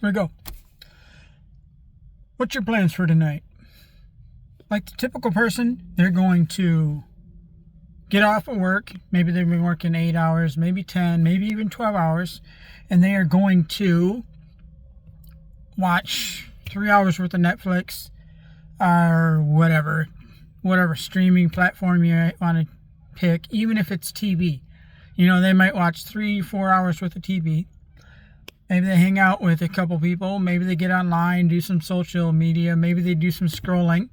we go. What's your plans for tonight? Like the typical person, they're going to get off of work. Maybe they've been working 8 hours, maybe 10, maybe even 12 hours. And they are going to watch 3 hours worth of Netflix or whatever streaming platform you want to pick, even if it's TV. You know, they might watch 3-4 hours worth of TV. Maybe they hang out with a couple people. Maybe they get online, do some social media. Maybe they do some scrolling.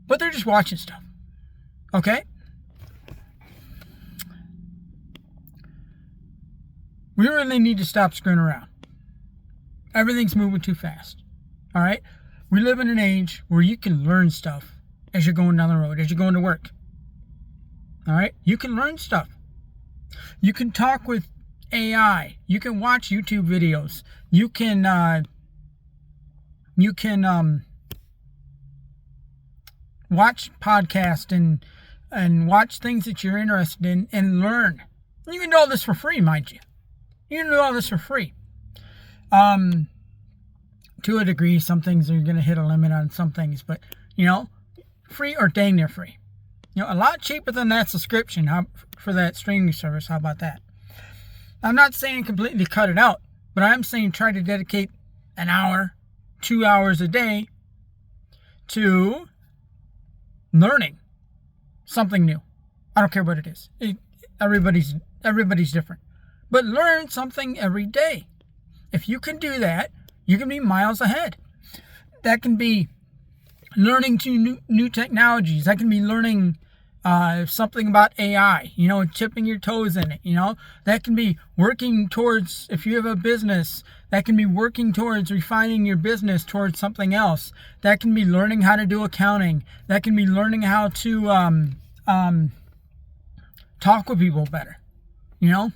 But they're just watching stuff. Okay? We really need to stop screwing around. Everything's moving too fast. All right? We live in an age where you can learn stuff as you're going down the road, as you're going to work. All right? You can learn stuff. You can talk with AI. You can watch YouTube videos. You can watch podcasts and watch things that you're interested in and learn. You can do all this for free, mind you. You can do all this for free. To a degree, some things are going to hit a limit on some things, but, you know, free or dang near free. You know, a lot cheaper than that subscription for that streaming service. How about that? I'm not saying completely cut it out, but I'm saying try to dedicate an hour, 2 hours a day to learning something new. I don't care what it is. Everybody's different. But learn something every day. If you can do that, you can be miles ahead. That can be learning new technologies. That can be learning something about AI, you know, tipping your toes in it, you know. That can be working towards, if you have a business, that can be working towards refining your business towards something else. That can be learning how to do accounting. That can be learning how to talk with people better, you know.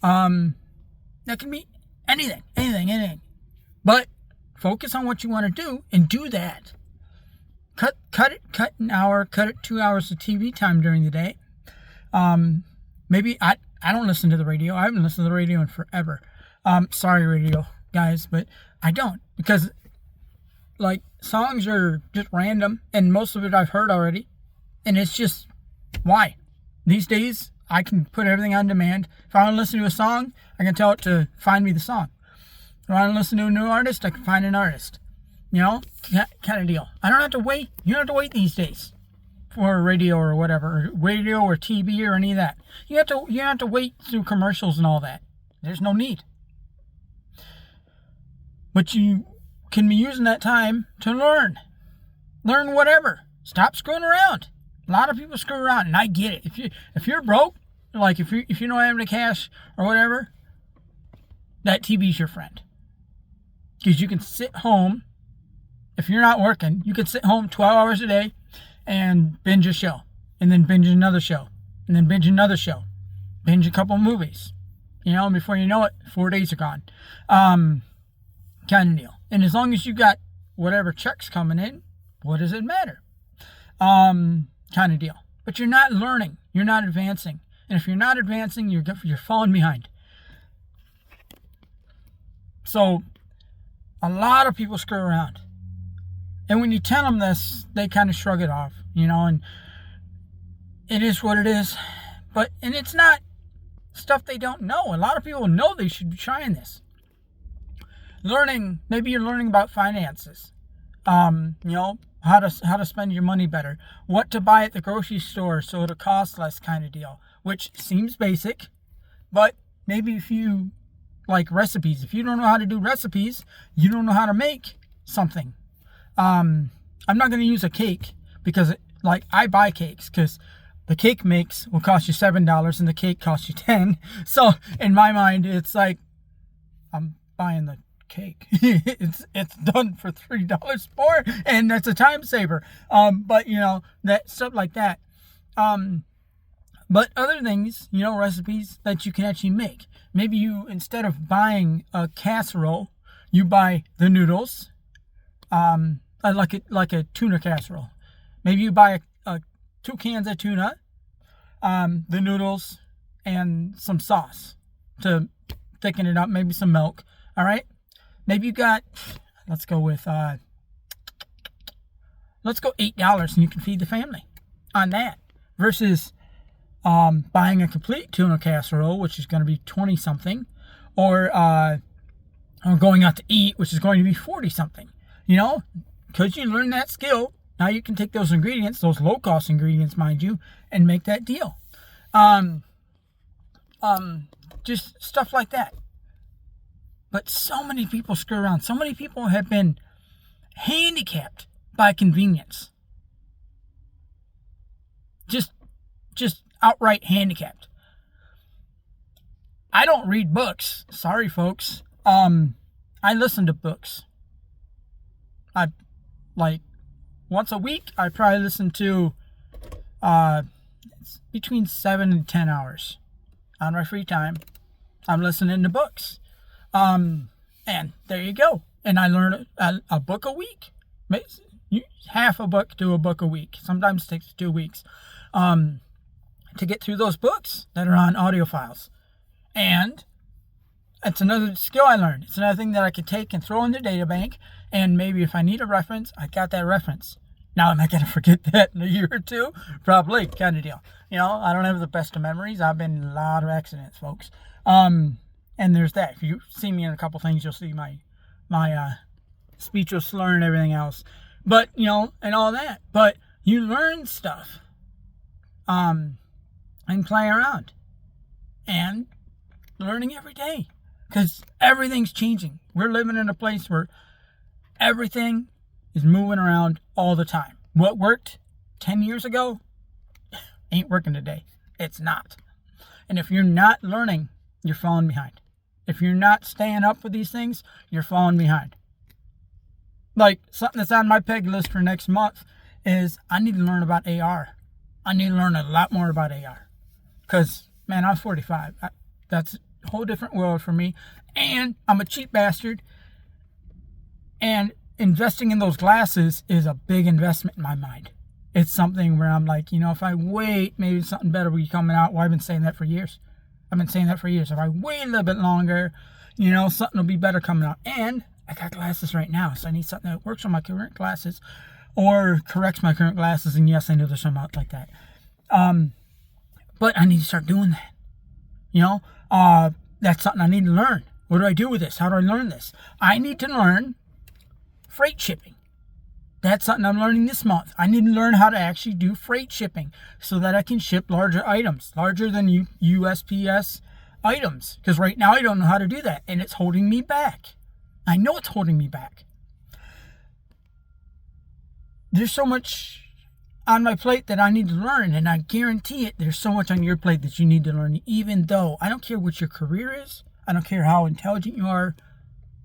That can be anything. But focus on what you want to do and do that. Cut an hour, cut it 2 hours of TV time during the day. Maybe I don't listen to the radio. I haven't listened to the radio in forever. Sorry, radio guys, but I don't, because like songs are just random and most of it I've heard already. And it's just, why? These days, I can put everything on demand. If I want to listen to a song, I can tell it to find me the song. If I want to listen to a new artist, I can find an artist. You know, kind of deal. I don't have to wait. You don't have to wait these days for radio or whatever, or radio or TV or any of that. You don't have to wait through commercials and all that. There's no need. But you can be using that time to learn. Learn whatever. Stop screwing around. A lot of people screw around, and I get it. If you're broke, like if you don't have any cash or whatever, that TV's your friend. Because you can sit home. If you're not working, you can sit home 12 hours a day and binge a show, and then binge another show, and then binge another show, binge a couple movies. You know, and before you know it, 4 days are gone. Kind of deal. And as long as you got whatever checks coming in, what does it matter? Kind of deal. But you're not learning. You're not advancing. And if you're not advancing, you're falling behind. So, a lot of people screw around. And when you tell them this, they kind of shrug it off, you know, and it is what it is. And it's not stuff they don't know. A lot of people know they should be trying this. Maybe you're learning about finances. You know, how to spend your money better. What to buy at the grocery store so it'll cost less, kind of deal. Which seems basic, but maybe if you like recipes, if you don't know how to do recipes, you don't know how to make something. I'm not going to use a cake because, I buy cakes because the cake mix will cost you $7 and the cake costs you $10. So in my mind, it's like I'm buying the cake. it's done for $3 more, and that's a time saver. But you know, that stuff like that. But other things, you know, recipes that you can actually make. Maybe you, instead of buying a casserole, you buy the noodles. Like a tuna casserole. Maybe you buy 2 cans of tuna, the noodles, and some sauce to thicken it up, maybe some milk. All right. Maybe you got, let's go $8 and you can feed the family on that versus buying a complete tuna casserole, which is going to be 20 something, or going out to eat, which is going to be 40 something. You know, because you learn that skill, now you can take those ingredients, those low cost ingredients, mind you, and make that deal. Just stuff like that. But so many people screw around. So many people have been handicapped by convenience. Just outright handicapped. I don't read books. Sorry, folks. I listen to books. I like once a week. I probably listen to between 7 and 10 hours on my free time. I'm listening to books. And there you go. And I learn a book a week. Half a book to a book a week. Sometimes it takes 2 weeks to get through those books that are on audio files. And it's another skill I learned. It's another thing that I could take and throw in the data bank. And maybe if I need a reference, I got that reference. Now, am I going to forget that in a year or two? Probably, kind of deal. You know, I don't have the best of memories. I've been in a lot of accidents, folks. And there's that. If you see me in a couple things, you'll see my speech will slur and everything else. But, you know, and all that. But you learn stuff. And play around. And learning every day. Because everything's changing. We're living in a place where everything is moving around all the time. What worked 10 years ago ain't working today. It's not. And if you're not learning, you're falling behind. If you're not staying up with these things, you're falling behind. Like, something that's on my peg list for next month is I need to learn about AR. I need to learn a lot more about AR. Because, man, I'm 45. That's a whole different world for me. And I'm a cheap bastard. And investing in those glasses is a big investment in my mind. It's something where I'm like, you know, if I wait, maybe something better will be coming out. Well, I've been saying that for years. If I wait a little bit longer, you know, something will be better coming out. And I got glasses right now, so I need something that works on my current glasses or corrects my current glasses. And yes, I know there's some out like that. But I need to start doing that. You know, that's something I need to learn. What do I do with this? How do I learn this? I need to learn freight shipping. That's something I'm learning this month. I need to learn how to actually do freight shipping so that I can ship larger items, larger than USPS items. Because right now I don't know how to do that, and it's holding me back. I know it's holding me back. There's so much on my plate that I need to learn, and I guarantee it, there's so much on your plate that you need to learn, even though I don't care what your career is. I don't care how intelligent you are.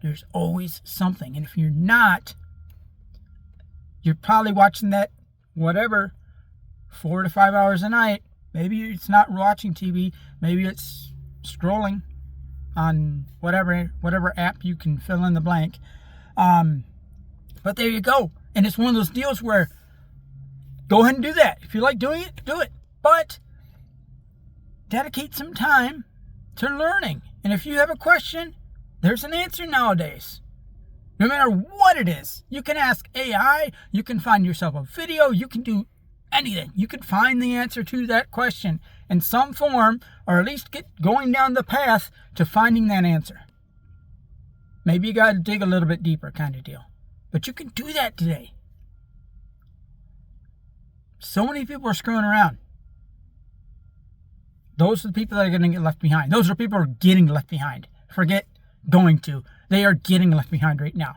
There's always something. And if you're not, you're probably watching that, whatever, 4 to 5 hours a night. Maybe it's not watching TV. Maybe it's scrolling on whatever app you can fill in the blank. But there you go. And it's one of those deals where go ahead and do that. If you like doing it, do it. But dedicate some time to learning. And if you have a question, there's an answer nowadays. No matter what it is, you can ask AI, you can find yourself a video, you can do anything. You can find the answer to that question in some form, or at least get going down the path to finding that answer. Maybe you got to dig a little bit deeper kind of deal. But you can do that today. So many people are screwing around. Those are the people that are going to get left behind. Those are people who are getting left behind. Forget going to. They are getting left behind right now.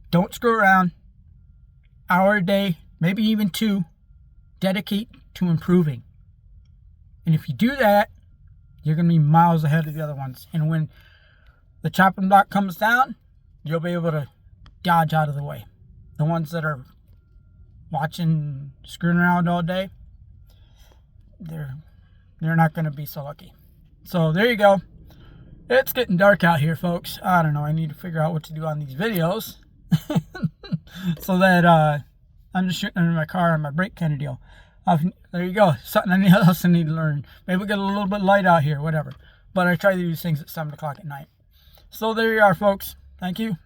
Don't screw around. Hour a day, maybe even 2, dedicate to improving. And if you do that, you're going to be miles ahead of the other ones. And when the chopping block comes down, you'll be able to dodge out of the way. The ones that are watching, screwing around all day, they're not going to be so lucky. So there you go. It's getting dark out here, folks. I don't know. I need to figure out what to do on these videos. So that I'm just shooting under my car on my break kind of deal. There you go. Something else I need to learn. Maybe we get a little bit light out here, whatever. But I try to do these things at 7 o'clock at night. So there you are, folks. Thank you.